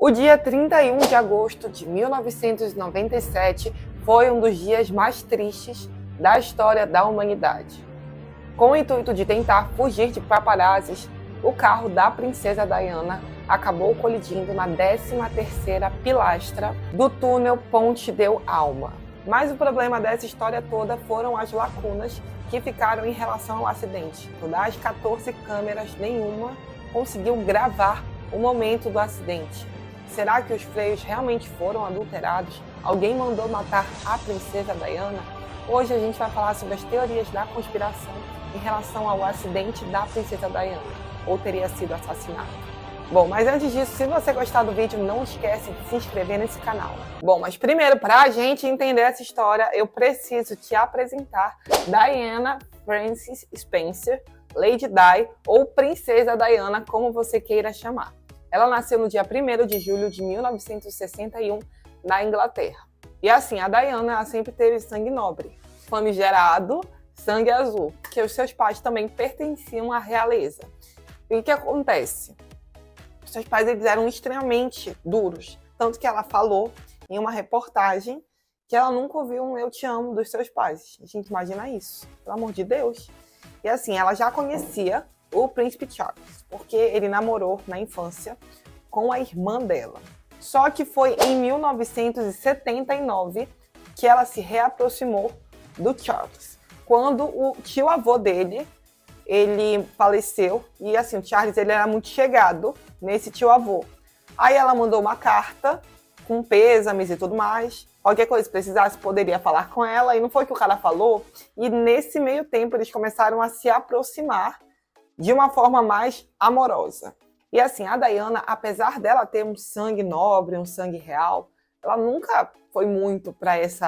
O dia 31 de agosto de 1997 foi um dos dias mais tristes da história da humanidade. Com o intuito de tentar fugir de paparazzis, o carro da princesa Diana acabou colidindo na 13ª pilastra do túnel Ponte del Alma. Mas o problema dessa história toda foram as lacunas que ficaram em relação ao acidente. Das 14 câmeras, nenhuma conseguiu gravar o momento do acidente. Será que os freios realmente foram adulterados? Alguém mandou matar a princesa Diana? Hoje a gente vai falar sobre as teorias da conspiração em relação ao acidente da princesa Diana, ou teria sido assassinada. Bom, mas antes disso, se você gostar do vídeo, não esquece de se inscrever nesse canal. Bom, mas primeiro, para a gente entender essa história, eu preciso te apresentar Diana Frances Spencer, Lady Di, ou Princesa Diana, como você queira chamar. Ela nasceu no dia 1º de julho de 1961, na Inglaterra. E assim, a Diana ela sempre teve sangue nobre, famigerado sangue azul, que os seus pais também pertenciam à realeza. E o que acontece? Seus pais eles eram extremamente duros, tanto que ela falou em uma reportagem que ela nunca ouviu um "eu te amo" dos seus pais. A gente imagina isso, pelo amor de Deus. E assim, ela já conhecia o príncipe Charles, porque ele namorou na infância com a irmã dela. Só que foi em 1979 que ela se reaproximou do Charles, quando o tio-avô dele, ele faleceu, e assim, o Charles ele era muito chegado nesse tio-avô. Aí ela mandou uma carta com pêsames e tudo mais. Qualquer coisa que precisasse, poderia falar com ela, e não foi o que o cara falou. E nesse meio tempo, eles começaram a se aproximar de uma forma mais amorosa. E assim, a Diana, apesar dela ter um sangue nobre, um sangue real, ela nunca foi muito para esse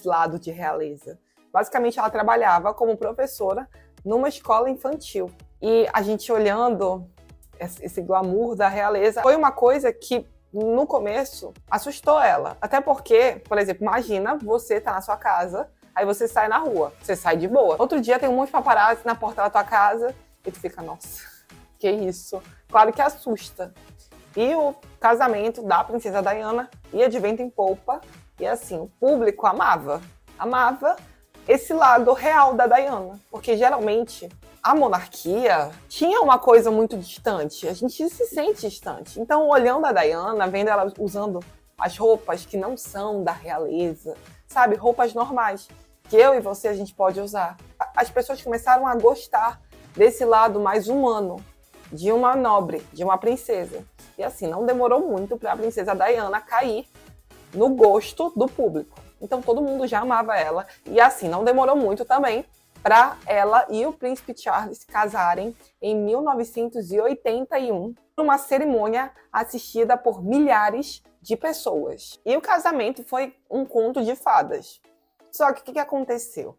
lado de realeza. Basicamente, ela trabalhava como professora numa escola infantil. E a gente olhando esse glamour da realeza, foi uma coisa que, no começo, assustou ela. Até porque, por exemplo, imagina você tá na sua casa, aí você sai na rua, você sai de boa. Outro dia tem um monte de paparazzi na porta da tua casa, e tu fica, nossa, que isso? Claro que assusta. E o casamento da princesa Diana ia de vento em popa, e assim, o público amava esse lado real da Diana, porque geralmente a monarquia tinha uma coisa muito distante, a gente se sente distante. Então, olhando a Diana, vendo ela usando as roupas que não são da realeza, sabe, roupas normais, que eu e você a gente pode usar, as pessoas começaram a gostar desse lado mais humano, de uma nobre, de uma princesa. E assim, não demorou muito para a princesa Diana cair no gosto do público. Então todo mundo já amava ela. E assim, não demorou muito também para ela e o príncipe Charles casarem em 1981, numa cerimônia assistida por milhares de pessoas. E o casamento foi um conto de fadas. Só que o que aconteceu?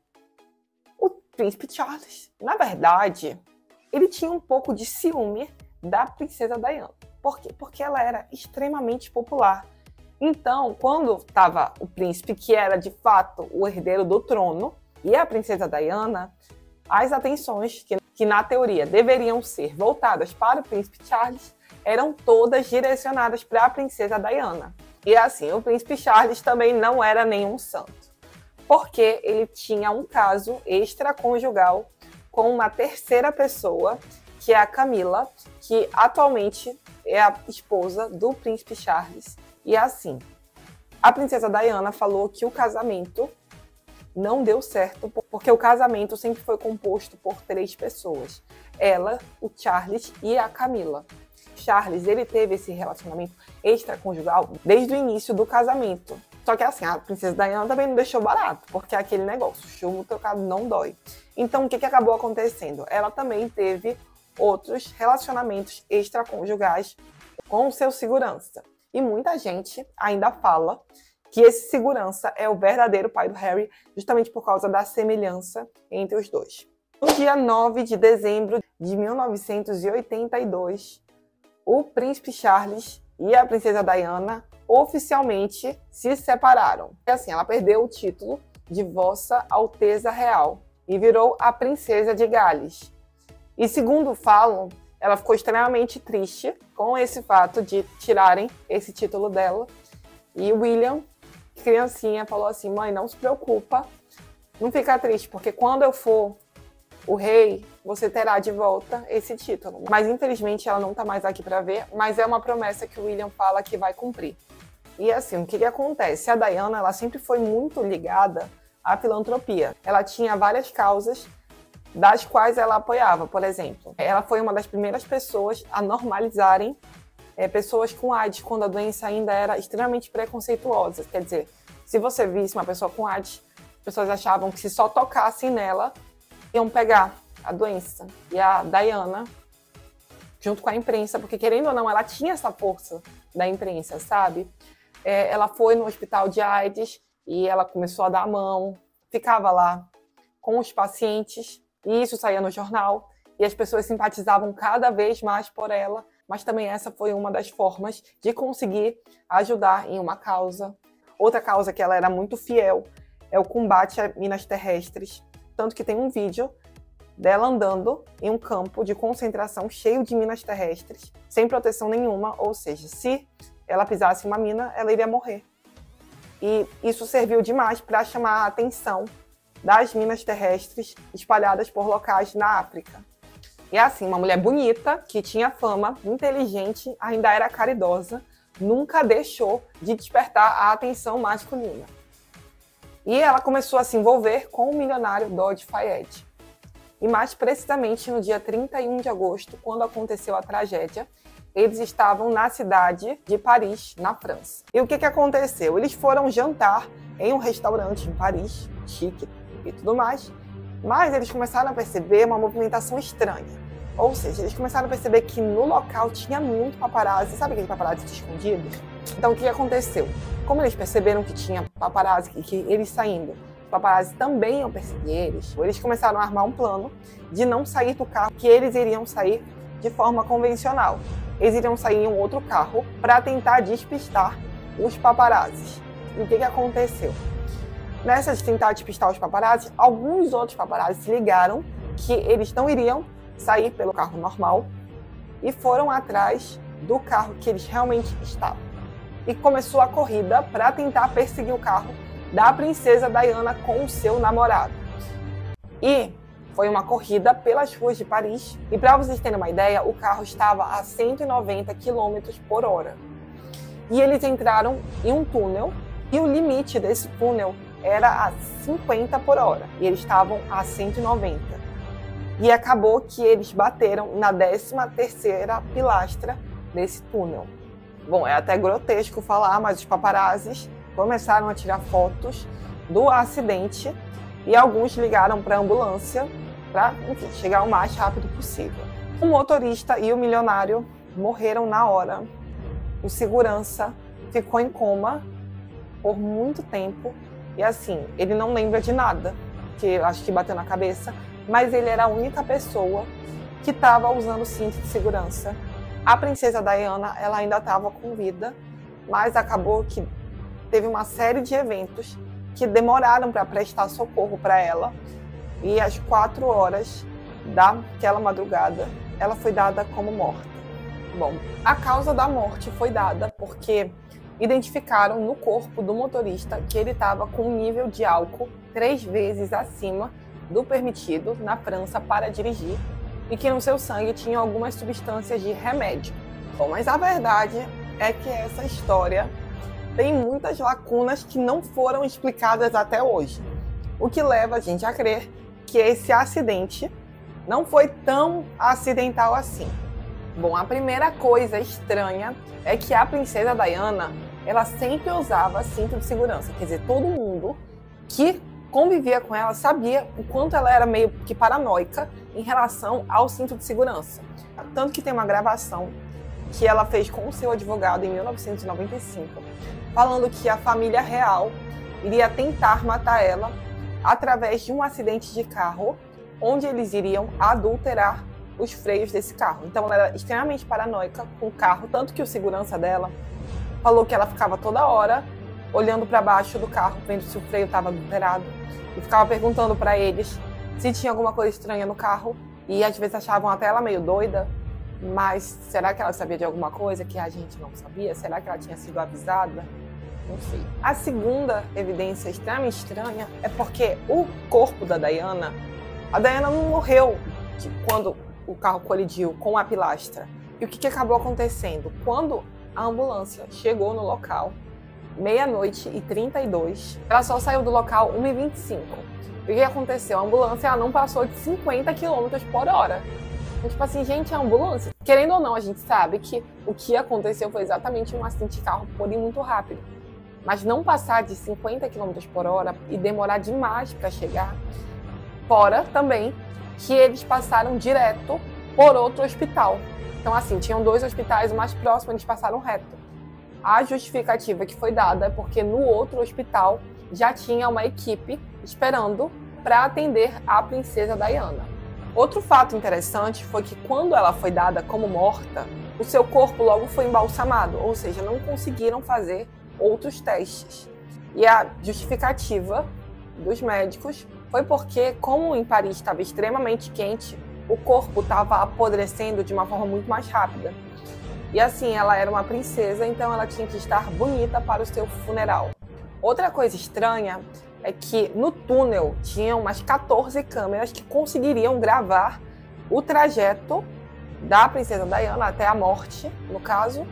O príncipe Charles, na verdade, ele tinha um pouco de ciúme da princesa Diana. Por quê? Porque ela era extremamente popular. Então, quando estava o príncipe, que era de fato o herdeiro do trono, e a princesa Diana, as atenções que na teoria deveriam ser voltadas para o príncipe Charles eram todas direcionadas para a princesa Diana. E assim, o príncipe Charles também não era nenhum santo, porque ele tinha um caso extraconjugal com uma terceira pessoa, que é a Camila, que atualmente é a esposa do príncipe Charles. E assim, a princesa Diana falou que o casamento não deu certo, porque o casamento sempre foi composto por 3 pessoas. Ela, o Charles e a Camila. Charles, ele teve esse relacionamento extraconjugal desde o início do casamento. Só que assim, a princesa Diana também não deixou barato, porque é aquele negócio, chumbo trocado não dói. Então, o que acabou acontecendo? Ela também teve outros relacionamentos extraconjugais com o seu segurança. E muita gente ainda fala que esse segurança é o verdadeiro pai do Harry, justamente por causa da semelhança entre os dois. No dia 9 de dezembro de 1982, o príncipe Charles e a princesa Diana oficialmente se separaram. E assim, ela perdeu o título de Vossa Alteza Real e virou a princesa de Gales. E segundo falam, ela ficou extremamente triste com esse fato de tirarem esse título dela. E o William, criancinha, falou assim: mãe, não se preocupa, não fica triste, porque quando eu for o rei, você terá de volta esse título. Mas infelizmente ela não está mais aqui para ver, mas é uma promessa que o William fala que vai cumprir. E assim, o que acontece? A Diana, ela sempre foi muito ligada à filantropia. Ela tinha várias causas das quais ela apoiava. Por exemplo, ela foi uma das primeiras pessoas a normalizarem pessoas com AIDS, quando a doença ainda era extremamente preconceituosa. Quer dizer, se você visse uma pessoa com AIDS, as pessoas achavam que se só tocassem nela, iam pegar a doença. E a Diana, junto com a imprensa, porque querendo ou não, ela tinha essa força da imprensa, sabe? Ela foi no hospital de AIDS e ela começou a dar a mão, ficava lá com os pacientes, e isso saía no jornal, e as pessoas simpatizavam cada vez mais por ela, mas também essa foi uma das formas de conseguir ajudar em uma causa. Outra causa que ela era muito fiel é o combate a minas terrestres, tanto que tem um vídeo dela andando em um campo de concentração cheio de minas terrestres, sem proteção nenhuma, ou seja, se ela pisasse em uma mina, ela iria morrer. E isso serviu demais para chamar a atenção das minas terrestres espalhadas por locais na África. E assim, uma mulher bonita, que tinha fama, inteligente, ainda era caridosa, nunca deixou de despertar a atenção masculina. E ela começou a se envolver com o milionário Dodi Fayed. E mais precisamente no dia 31 de agosto, quando aconteceu a tragédia, eles estavam na cidade de Paris, na França. E o que aconteceu? Eles foram jantar em um restaurante em Paris, chique e tudo mais, mas eles começaram a perceber uma movimentação estranha. Ou seja, eles começaram a perceber que no local tinha muito paparazzi. Sabe aqueles paparazzi escondidos? Então, o que aconteceu? Como eles perceberam que tinha paparazzi, que eles saindo, os paparazzi também iam perseguir eles começaram a armar um plano de não sair do carro, que eles iriam sair de forma convencional. Eles iriam sair em um outro carro para tentar despistar os paparazzis. E o que aconteceu? Nessa de tentar despistar os paparazzis, alguns outros paparazzis se ligaram que eles não iriam sair pelo carro normal e foram atrás do carro que eles realmente estavam. E começou a corrida para tentar perseguir o carro da princesa Diana com o seu namorado. E foi uma corrida pelas ruas de Paris. E para vocês terem uma ideia, o carro estava a 190 km por hora. E eles entraram em um túnel e o limite desse túnel era a 50 por hora. E eles estavam a 190. E acabou que eles bateram na 13ª pilastra desse túnel. Bom, é até grotesco falar, mas os paparazzis começaram a tirar fotos do acidente e alguns ligaram para a ambulância para, enfim, chegar o mais rápido possível. O motorista e o milionário morreram na hora. O segurança ficou em coma por muito tempo e assim, ele não lembra de nada, que acho que bateu na cabeça, mas ele era a única pessoa que estava usando cinto de segurança. A princesa Diana, ela ainda estava com vida, mas acabou que teve uma série de eventos que demoraram para prestar socorro para ela. E às 4 horas daquela madrugada, ela foi dada como morta. Bom, a causa da morte foi dada porque identificaram no corpo do motorista que ele estava com um nível de álcool 3 vezes acima do permitido na França para dirigir e que no seu sangue tinha algumas substâncias de remédio. Bom, mas a verdade é que essa história tem muitas lacunas que não foram explicadas até hoje, o que leva a gente a crer que esse acidente não foi tão acidental assim. Bom, a primeira coisa estranha é que a princesa Diana, ela sempre usava cinto de segurança, quer dizer, todo mundo que convivia com ela sabia o quanto ela era meio que paranoica em relação ao cinto de segurança. Tanto que tem uma gravação que ela fez com o seu advogado em 1995, falando que a família real iria tentar matar ela através de um acidente de carro, onde eles iriam adulterar os freios desse carro. Então ela era extremamente paranoica com o carro, tanto que o segurança dela falou que ela ficava toda hora olhando para baixo do carro, vendo se o freio estava adulterado, e ficava perguntando para eles se tinha alguma coisa estranha no carro, e às vezes achavam até ela meio doida, Mas será que ela sabia de alguma coisa que a gente não sabia? Será que ela tinha sido avisada? Não sei. A segunda evidência extremamente estranha é porque o corpo da Diana, a Diana não morreu quando o carro colidiu com a pilastra. E o que acabou acontecendo? Quando a ambulância chegou no local, 00:32, ela só saiu do local 1h25. E o que aconteceu? A ambulância ela não passou de 50 km/h. Então, tipo assim, gente, a ambulância, querendo ou não, a gente sabe que o que aconteceu foi exatamente um acidente de carro, por ir muito rápido. Mas não passar de 50 km/h e demorar demais para chegar, fora também que eles passaram direto por outro hospital. Então, assim, tinham 2 hospitais, o mais próximo eles passaram reto. A justificativa que foi dada é porque no outro hospital já tinha uma equipe esperando para atender a princesa Diana. Outro fato interessante foi que quando ela foi dada como morta, o seu corpo logo foi embalsamado, ou seja, não conseguiram fazer outros testes. E a justificativa dos médicos foi porque, como em Paris estava extremamente quente, o corpo estava apodrecendo de uma forma muito mais rápida. E assim, ela era uma princesa, então ela tinha que estar bonita para o seu funeral. Outra coisa estranha é que no túnel tinham umas 14 câmeras que conseguiriam gravar o trajeto da princesa Diana até a morte, no caso.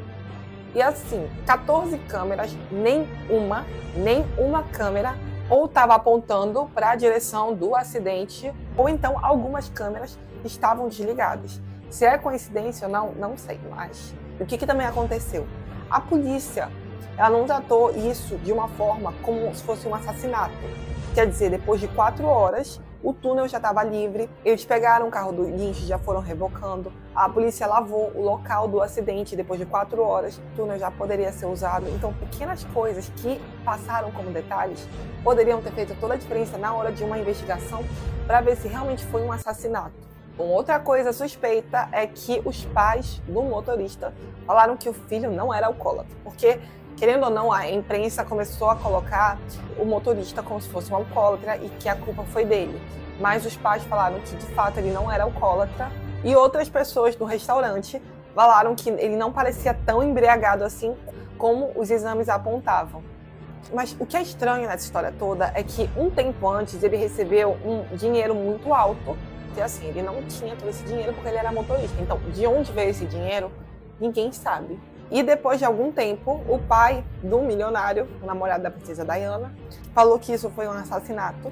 E assim, 14 câmeras, nenhuma câmera ou estava apontando para a direção do acidente, ou então algumas câmeras estavam desligadas. Se é coincidência ou não, não sei mais. O que também aconteceu? A polícia, ela não tratou isso de uma forma como se fosse um assassinato. Quer dizer, depois de 4 horas, o túnel já estava livre, eles pegaram o carro do guincho e já foram rebocando, a polícia lavou o local do acidente depois de 4 horas, o túnel já poderia ser usado. Então, pequenas coisas que passaram como detalhes poderiam ter feito toda a diferença na hora de uma investigação para ver se realmente foi um assassinato. Outra coisa suspeita é que os pais do motorista falaram que o filho não era alcoólatra, porque, querendo ou não, a imprensa começou a colocar o motorista como se fosse um alcoólatra e que a culpa foi dele. Mas os pais falaram que, de fato, ele não era alcoólatra. E outras pessoas do restaurante falaram que ele não parecia tão embriagado assim como os exames apontavam. Mas o que é estranho nessa história toda é que, um tempo antes, ele recebeu um dinheiro muito alto. E assim, ele não tinha todo esse dinheiro porque ele era motorista. Então, de onde veio esse dinheiro, ninguém sabe. E depois de algum tempo, o pai do milionário, o namorado da princesa Diana, falou que isso foi um assassinato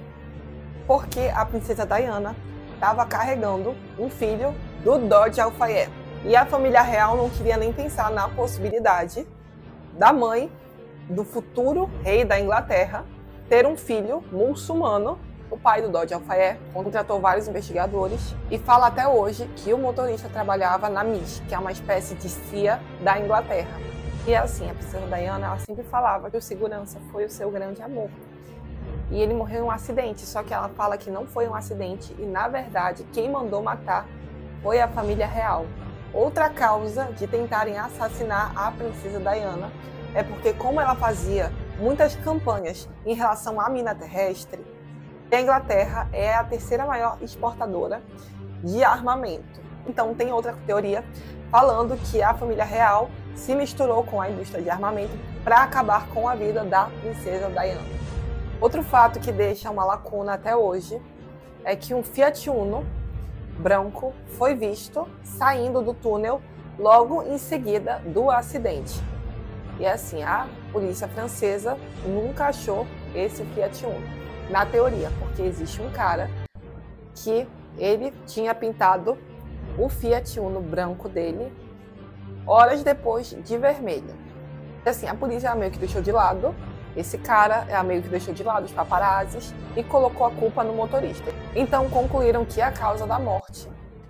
porque a princesa Diana estava carregando um filho do Dodge Alfayet. E a família real não queria nem pensar na possibilidade da mãe do futuro rei da Inglaterra ter um filho muçulmano. O pai do Dodge Alfayet contratou vários investigadores e fala até hoje que o motorista trabalhava na MI6, que é uma espécie de CIA da Inglaterra. E assim, a princesa Diana, ela sempre falava que o segurança foi o seu grande amor. E ele morreu em um acidente, só que ela fala que não foi um acidente e, na verdade, quem mandou matar foi a família real. Outra causa de tentarem assassinar a princesa Diana é porque, como ela fazia muitas campanhas em relação à mina terrestre, a Inglaterra é a terceira maior exportadora de armamento. Então tem outra teoria falando que a família real se misturou com a indústria de armamento para acabar com a vida da princesa Diana. Outro fato que deixa uma lacuna até hoje é que um Fiat Uno branco foi visto saindo do túnel logo em seguida do acidente. E assim, a polícia francesa nunca achou esse Fiat Uno. Na teoria, porque existe um cara que ele tinha pintado o Fiat Uno branco dele horas depois de vermelho. E assim, a polícia meio que deixou de lado esse cara, meio que deixou de lado os paparazzis e colocou a culpa no motorista. Então concluíram que a causa da morte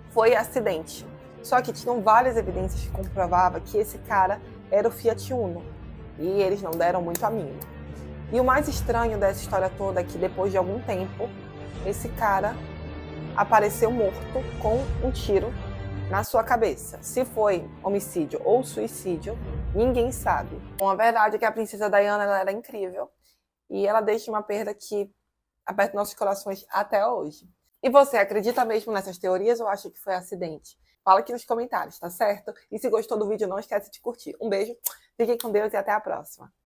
foi acidente. Só que tinham várias evidências que comprovavam que esse cara era o Fiat Uno e eles não deram muito a mínima. E o mais estranho dessa história toda é que, depois de algum tempo, esse cara apareceu morto com um tiro na sua cabeça. Se foi homicídio ou suicídio, ninguém sabe. Bom, a verdade é que a princesa Diana, ela era incrível e ela deixa uma perda que aperta nossos corações até hoje. E você, acredita mesmo nessas teorias ou acha que foi acidente? Fala aqui nos comentários, tá certo? E se gostou do vídeo, não esquece de curtir. Um beijo, fiquem com Deus e até a próxima.